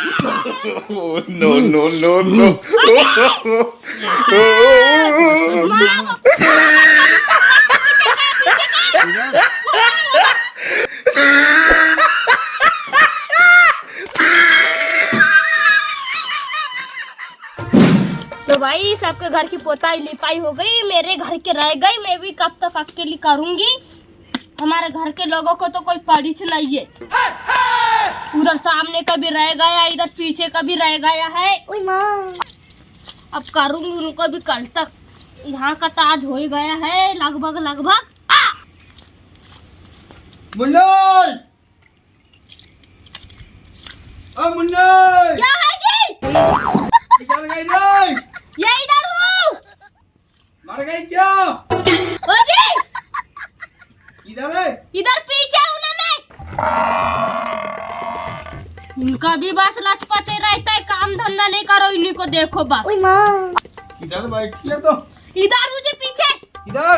No, no, no, no. तो भाई सबके घर की पोताई लिपाई हो गई, मेरे घर के रह गई। मैं भी कब तक अकेली करूंगी। हमारे घर के लोगों को तो कोई परिचय नहीं है। उधर सामने का भी रह गया, इधर पीछे का भी रह गया है। अब करूंगी उनको भी कल तक। यहाँ का ताज हो ही गया है लगभग लगभग। मुन्नोय! ओ मुन्नोय! क्या है जी? निकल गई नहीं? ये इधर हूँ। मर गई क्या? ओ जी इधर है? इधर पीछे हूँ ना मैं। इनका भी बस लचपचे रहता है, काम धंधा नहीं करो, इन्हीं को देखो बस। इधर बैठी है तो? इधर मुझे पीछे। इधर?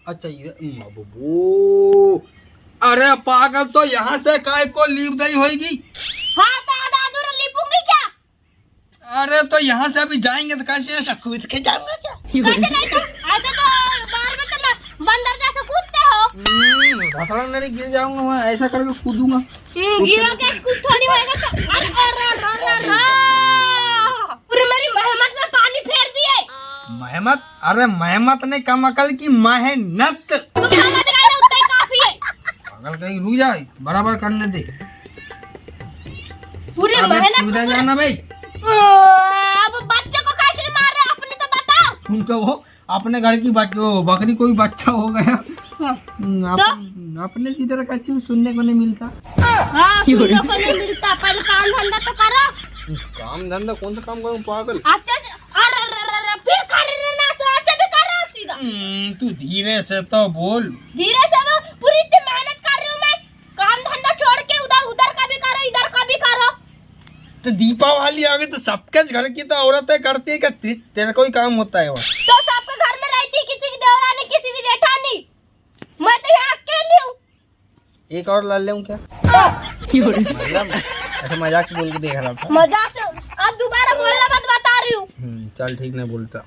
अच्छा इधर। बाबू अरे पागल, तो यहाँ से काय को लीप गई होगी? हाँ दादा दूर लिपूंगी क्या? अरे तो यहाँ से अभी जाएंगे तो कैसे शक्कूत के जाऊंगा क्या? कैसे नहीं तो ऐसे तो बाहर में तो बंदर जैसे कूदते हो। धसड़ा नहीं गिर जाऊंगा मैं, ऐसा करके कूदूंगा। गिरोगे कुछ थोड़ी होएगा तो। अरे पूरी मेरी मेहनत में पानी फेर दिए। मेहनत? अरे मेहनत नहीं, कम अकल की मेहनत। तुम समझ गए ना, उतना ही काफी है। पागल कहीं रुक जाए, बराबर करने दे। पूरी मेहनत कूदा जाना भाई। अब बच्चे को कैसे मार रहे अपने तो बताओ। उनका वो अपने घर की बकरी कोई बच्चा हो गया। अपने की तरह कच्ची सुनने को नहीं मिलता। हाँ, सुनने को नहीं मिलता। पहले काम धंधा तो करो। काम धंधा कौन सा काम करूं पागल? अच्छा अरे फिर खरीदना तो ऐसे भी कर रहा हूँ सीधा। तू धीरे से तो बोल। धीरे से वो पूरी इतनी मेहनत कर रही हूँ मैं। काम धंधा छोड़ के उधर का भी करो, इधर का भी करो। तो दीपावली आ गई तो सबके घर की तो औरतें करती है क्या? तेरा कोई काम होता है वहाँ? तो सबके घर में रहती, किसी की देवरानी किसी की जेठानी। मैं तो यहाँ अकेली हूँ। एक और ला ले क्या? ऐसे मजाक से बोल के देख रहा था। मजाक से अब दोबारा बोलना मत, बता रही हूँ। चल ठीक नहीं बोलता।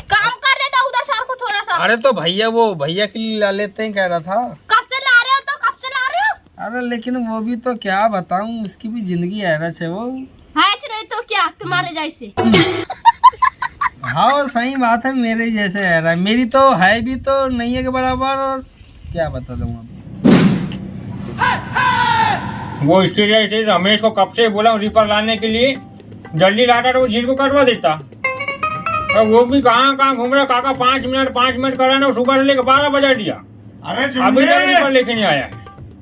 काम कर रहे थे उधर सर को थोड़ा सा। अरे तो भैया के लिए ला लेते हैं, कह रहा था। कब से ला रहे हो? तो कब से ला रहे हो? अरे लेकिन वो भी तो क्या बताऊं, उसकी भी जिंदगी ऐरच है वो। हैच रहे तो क्या तुम्हारे जैसे? हाँ सही बात है, मेरे जैसे है रहा। मेरी तो है भी तो नहीं है के बराबर, और क्या बता दूं अब। वो इसके जैसे रमेश को कब से बोला रिपर लाने के लिए, जल्दी लाता तो वो झील को कटवा देता। और वो भी कहाँ घूम रहा काका। 5 मिनट कराना, सुबह से लेकर 12 बजा दिया। अरे अभी तक रिपर लेके नहीं आया।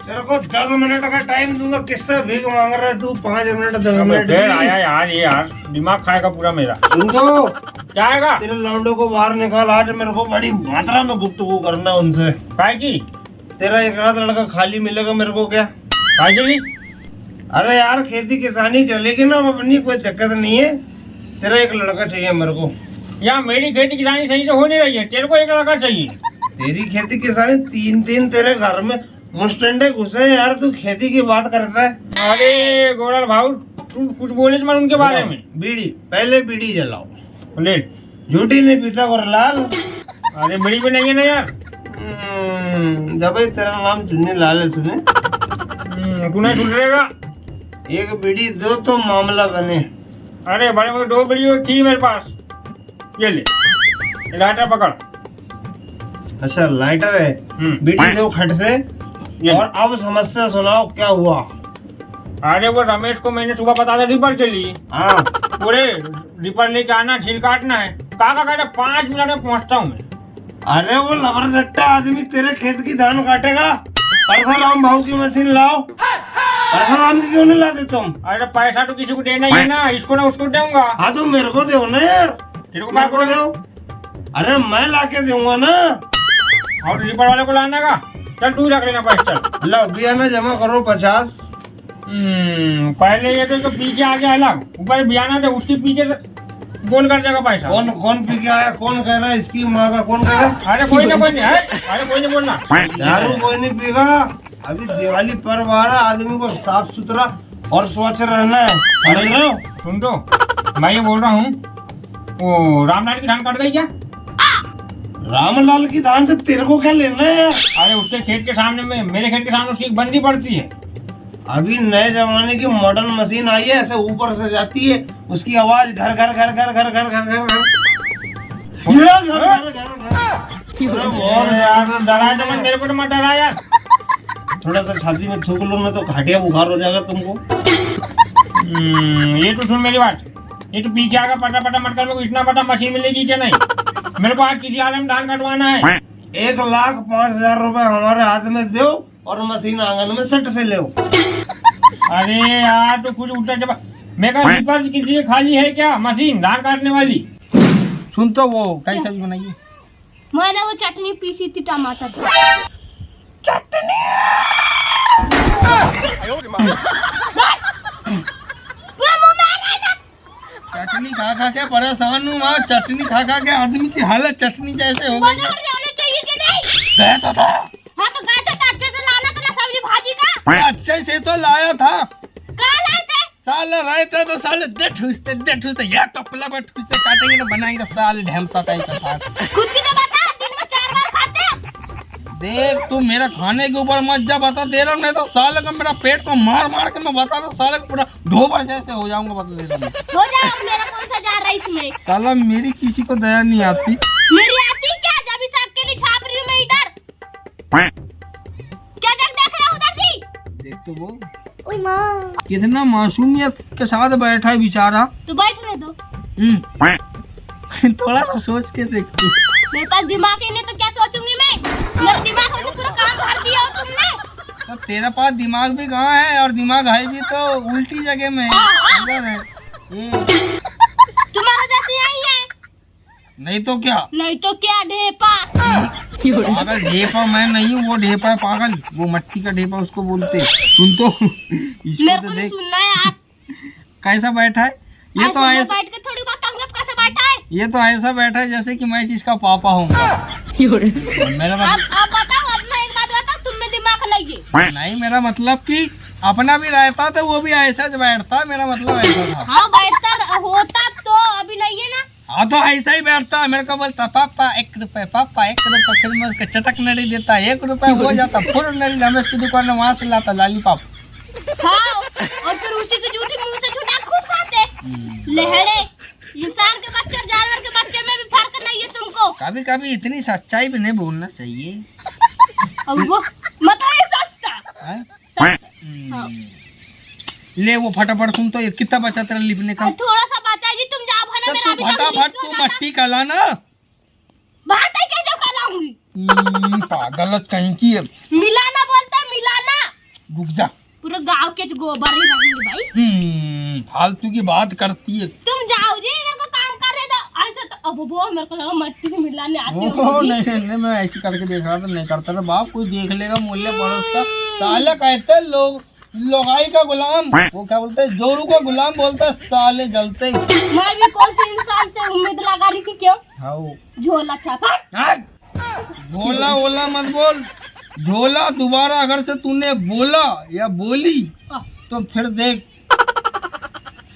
तेरे को 10 मिनट का टाइम दूंगा, किससे भीख मांग रहा है तू? 5 मिनट 10 मिनट फिर आया यार, ये यार दिमाग खाएगा पूरा मेरा। तुमको क्या आएगा? तेरे लौंडों को बाहर निकाल, आज मेरे को बड़ी मात्रा में गुफ्तगू करना उनसे। काय की? तेरा एक रात लड़का खाली मिलेगा मेरे को क्या? काय की? अरे यार खेती किसानी चलेगी ना अपनी, कोई दिक्कत नहीं है। तेरा एक लड़का चाहिए मेरे को। यार मेरी खेती किसानी सही से हो नहीं रही है, तेरे को एक लड़का चाहिए। तेरी खेती किसानी 3 तेरे घर में मुस्टंडे घुसे यार, तू खेती की बात करता है। अरे गोरल भाऊ, तू कुछ बोले मत उनके बारे में। बीड़ी पहले बीड़ी जलाओ। ले। झूठी नहीं पीता गोरलाल। अरे बड़ी भी नहीं है ना यार। जब तेरा नाम चुन्नी लाल है, सुने तू नहीं सुन रहेगा। एक बीड़ी दो तो मामला बने। अरे बड़े बड़े 2 बीड़ी थी मेरे पास, ये ले लाइटर पकड़। अच्छा लाइटर है, बीड़ी दो खट से। और अब समस्या सुनाओ, क्या हुआ? अरे वो रमेश को मैंने सुबह बता था रिपर के लिए। हाँ पूरे रिपर लेके आना, छील काटना है। काका कहते 5 मिनट में पहुंचता हूँ मैं। अरे वो लबरचट्टा आदमी तेरे खेत की धान काटेगा। परशुराम भाऊ की मशीन लाओ। परशुराम की क्यों नहीं लाते तुम? अरे पैसा तो किसी को देना ही है ना, इसको ना उसको दूंगा। हाँ तो मेरे को दो ना यार। तेरे को मेरे को दो। अरे मैं लाके दूंगा ना। और रिपर वाले को लाना का, चल तू ही रख लेना पैसा। चल लो बियाना जमा करो 50। पहले ये तो पीछे आ गया अलग, ऊपर बियाना थे उसके पीछे गोल कर देगा पैसा। कौन पी के आया? कौन कह रहा है? इसकी माँ का कौन कह रहा है? अरे कोई नहीं है। अरे कोई नहीं बोलना। दारू कोई नहीं पीगा। अभी दिवाली पर्व आ रहा, आदमी को साफ सुथरा और स्वच्छ रहना है, समझ रहे हो? सुन तो, मैं ये बोल रहा हूँ, वो रामलाल की धान कट गई क्या? रामलाल की धान से तेरे को क्या लेना है यार? अरे उसके खेत के सामने में, मेरे खेत के सामने उसकी एक बंदी पड़ती है। अभी नए जमाने की मॉडर्न मशीन आई है, ऐसे ऊपर से जाती है, उसकी आवाज घर घर घर घर घर घर घर घर और यार डरा तो मेरे को तो मत डरा यार। थोड़ा सा छाती में थूक लो ना तो घाटिया बुखार हो जाएगा तुमको। ये तो सुन मेरी बात, ये तो पी के आगा पटा पटा मत कर, मेरे को इतना बड़ा मशीन मिलेगी क्या नहीं? मेरे को आज किसी हाल में धान कटवाना है। 1,05,000 रुपए हमारे हाथ में दो और मशीन आंगन में सट से ले। अरे यार तो कुछ उल्टा जब मैं कहा रीपर किसी के खाली है क्या मशीन धान काटने वाली? सुन तो, वो कई सब्जी बनाई है? मैंने वो चटनी पीसी थी टमाटर की। पूरा मुंह में आ रहा है ना। चटनी खा खा के परेशान हूँ वहाँ, चटनी खा खा के आदमी की हालत चटनी जैसे हो गई। बाजार जाना चाहिए कि नहीं? गया तो था। हाँ तो गए थे, तो अच्छे से लाना था ना सब्जी भाजी का। अच्छे से तो लाया था, कहाँ लाए थे? साले रहे थे तो साले दे ठूसते या टपला पर ठूसते काटेंगे ना बनाएंगे साले ढेमसा टाइप का खाट। खुद की तो बता, दिन में 4 बार खाते। देख तू मेरा खाने के ऊपर मत जा, बता दे रहा हूँ, नहीं तो साले का मेरा पेट को मार मार के मैं बता रहा हूँ, साले को पूरा ढोबर जैसे हो जाऊंगा, बता दे रहा हूँ। हो जाए, मेरा कौन सा जा रहा है इसमें? साला मेरी किसी को दया नहीं आती। मेरी आती क्या? जब इस आग के लिए छाप रही हूँ मैं इधर। क्या देख रहे हो उधर जी? देख तो वो ओए माँ, कितना मासूमियत के साथ बैठा है बेचारा। तो बैठने दो। थोड़ा सा सोच के देख तू। मेरे पास दिमाग ही नहीं तो क्या सोचूंगी मैं? मेरा दिमाग हो तो पूरा काम भर दिया हो तुमने। तो तेरा पास दिमाग भी कहाँ है, और दिमाग है भी तो उल्टी जगह में है। इधर है। तुम्हारा जैसे यही है। नहीं तो क्या? नहीं तो क्या ढेपा। पागल ढेपा मैं नहीं हूँ, वो ढेपा है पागल, वो मट्टी का ढेपा उसको बोलते। सुन तो, इसको मेरे तो को नहीं देख सुनना है यार। कैसा बैठा है ये। तो ऐसे ऐसा बैठ के थोड़ी बात कैसे बैठा है? ये तो ऐसा बैठा है जैसे कि मैं इसका पापा हूँ। मेरा अब बताओ, अब मैं एक बात बताऊँ, तुम में दिमाग नहीं। नहीं, मेरा मतलब कि अपना भी रहता तो वो भी ऐसा ज बैठता, मेरा मतलब ऐसा था। हाँ बैठता होता तो अभी नहीं है ना। हाँ तो ऐसा ही बैठता, मेरे को बोलता पापा 1 रुपए, पापा 1 रुपए, फिर मैं उसको चटक नड़ी देता, 1 रुपए हो जाता, फिर नड़ी रमेश की दुकान में वहाँ से लाता लॉलीपॉप। हाँ, और फिर उसी को झूठी मुंह से झूठा खूब खाते। लहरे, इंसान के बच्चे और जानवर के बच्चे में भी फर्क नहीं है तुमको। कभी कभी इतनी सच्चाई भी नहीं बोलना चाहिए। अब वो मतलब ये सच था। हैं? सच। हाँ। ले वो फटाफट सुन तो, ये कितना बचा तेरा लिपने का? थोड़ा सा बता जी, तुम जाओ भला, तो मेरा तू अभी तक फटाफट लिख तू दो मट्टी का लाना। बात है क्या जो कलाऊंगी? पागलत कहीं की है। मिलाना बोलता है, मिलाना। रुक जा। पूरे गांव के गोबर ही रहेंगे भाई। फालतू की बात करती है। तुम जाओ जी, मेरे को काम कर रहे थे। ऐसा तो अब वो मेरे को लगा मट्टी से मिलाने आते ओहो, हो। नहीं, मैं ऐसे करके देख रहा था, नहीं करता था बाप, कोई देख लेगा मूल्य पड़ोस का। साले कहते हैं लोग लोगाई का गुलाम, वो क्या बोलते हैं, जोरू का गुलाम बोलता है, साले जलते ही। मैं भी कौन सी इंसान से उम्मीद लगा रही थी क्यों? हाँ, झोला छापा। झोला ओला मत बोल, झोला दोबारा अगर से तूने बोला या बोली तो फिर देख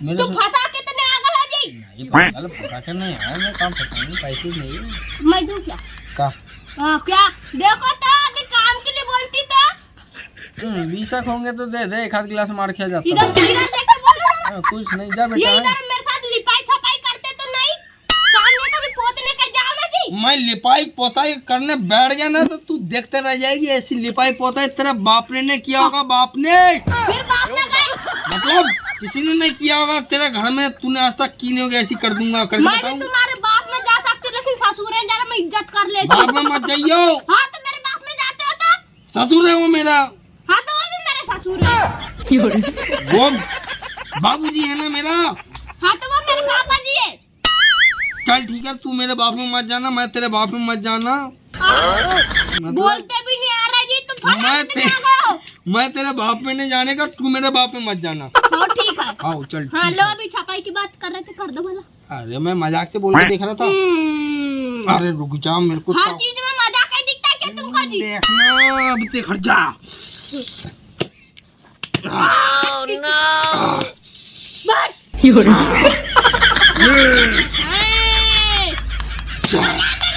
मेरे तू फंसा के तो नहीं आ गया जी? नहीं पागल, फंसा के नहीं आया मैं, काम फंसाने पैसे नहीं। मैं दूं क्या? का क्या देखो तो, अभी काम के लिए बोलती तो 20 होंगे तो दे दे, 1 आध गिलास मार खिया जाता। इधर देखे बोलो। कुछ नहीं, जा ये बेटा। इधर मेरे साथ लिपाई छपाई करते तो नहीं, सामने कभी पोतने के जाओ ना जी। मैं लिपाई पोताई करने बैठ गया ना तो तू देखते रह जाएगी। ऐसी लिपाई पोताई तेरा बाप ने किया होगा, बाप ने, फिर बाप ने गए, मतलब किसी ने नहीं किया होगा तेरे घर में, तूने आज तक की नहीं होगी, ऐसी कर दूंगा करके मैं भी बताऊं। तुम्हारे बाप में जा सकती हूँ, लेकिन ससुर है जरा मैं इज्जत कर लेती बाप हूँ। में मत जाइयो। हाँ तो मेरे बाप में जाते हो तो? ससुर है वो मेरा। हाँ तो वो भी मेरे ससुर है। वो बाबूजी है ना मेरा। हाँ तो वो मेरे पापा जी है। चल ठीक है, तू मेरे बाप में मत जाना, मैं तेरे बाप में मत जाना। बोलते भी नहीं आ रहा जी, तुम फटाफट से आ गए हो। मैं तेरे बाप में नहीं जाने का, तू मेरे बाप में मत जाना। हाँ ठीक है। हाँ चल हाँ ठीक लो, है। अभी छपाई की बात कर रहे थे, कर दो भला। अरे मैं मजाक से बोल के देख रहा था। अरे रुक जा, मेरे को हर चीज में मजाक ही दिखता है क्या तुमको जी? देखना, अब देख जा। बट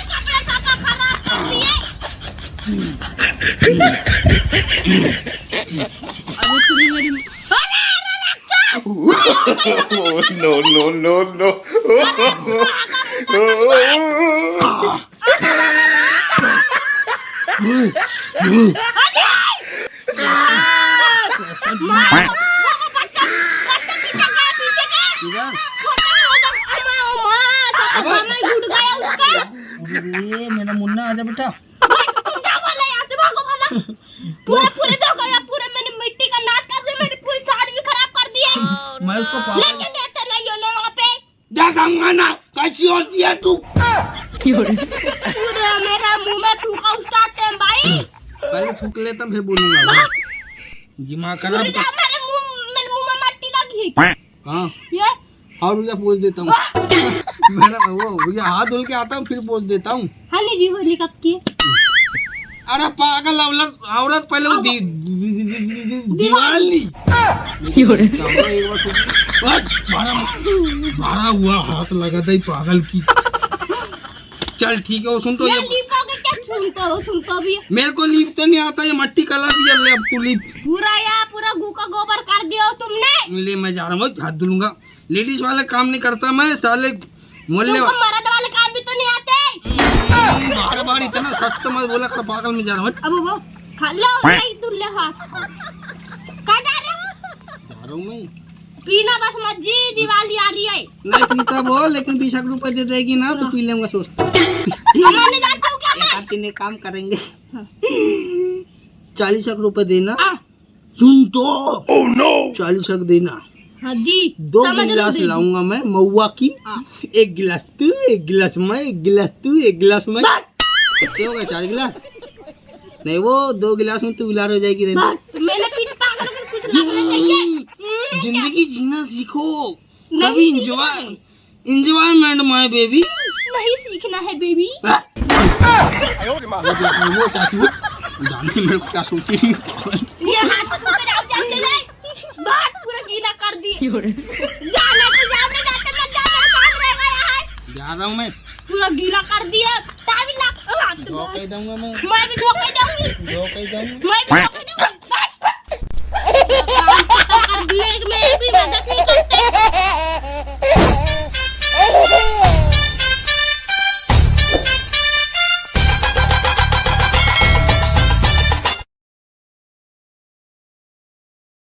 कपड़े साफा खराब कर दिए। अरे तुम मेरी Oh, no, no, no, no. मेरा मुन्ना आजा बेटा। पूरे पूरे देखो यार, पूरे मैंने मिट्टी का नाच कर दिया, मेरी पूरी साड़ी भी खराब कर दी है। मैं उसको लेके देते नहीं हो ना वहाँ पे। देखूंगा ना कैसी होती है तू। पूरे मेरा मुंह में थूका उस्ताद है भाई। पहले थूक लेता फिर बोलूंगा। दिमाग खराब। मेरे मुंह में मट्टी लगी। हाँ ये और मुझे पोछ देता हूँ। मैंने वो मुझे हाथ धुल के आता हूँ फिर पोछ देता हूँ। हनी जी होली कब की? अरे पागल औरत पहले वो दीवार ली। मारा हुआ हाथ लगा था पागल की। चल ठीक है वो सुन तो ये लीपोगे क्या? सुनता भी है। मेरे को लीप तो नहीं आता, ये मट्टी कला दिया ले अब तू लीप। पूरा गू का गोबर कर दिया हो तुमने। ले मैं जा रहा हूँ हाथ धुलूंगा। लेडीज वाले काम नहीं करता मैं साले मोहल्ले तुमको मर्द वाले काम भी तो नहीं आते। बार बार इतना सस्ता मत बोला कर पागल में जा रहा हूँ। अब वो खा लो नहीं धुल ले हाथ। कहाँ जा रहे हो? जा रहा हूँ मैं। पीना बस मत जी, दिवाली आ रही है। नहीं पीता वो लेकिन 20 रुपए दे देगी ना तो पी लेंगे सोचता। नहीं जानता हूँ क्या मैं? तीन काम करेंगे। 40 रुपए देना। हाँ। सुन तो 40 देना। हाँ जी 2 समझ लो गिलास दीदी। लाऊंगा मैं महुआ की। हाँ। 1 गिलास तू 1 गिलास मैं 1 गिलास तू 1 गिलास मैं। बस, कितने हो गए 4 गिलास? नहीं वो 2 गिलास में तू बिलार हो जाएगी। बस, मैंने पीठ पागल को कुछ लगना चाहिए। जिंदगी जीना सीखो। नहीं कभी सीखना इंजॉयमेंट माय बेबी। नहीं सीखना है बेबी। वो चाचू जाने मेरे को क्या सोची। ये हाथ तो पे जाओ जाते ले। बात पूरा गीला कर दी। जाने तो जाते जाते मत जा, मेरा काम रहेगा यहाँ। जा रहा हूँ मैं। पूरा गीला कर दिया। टाइम लग धोखे दूंगा मैं। मैं भी धोखे जाऊंगी। धोखे जाऊंगा। मैं भी धोखे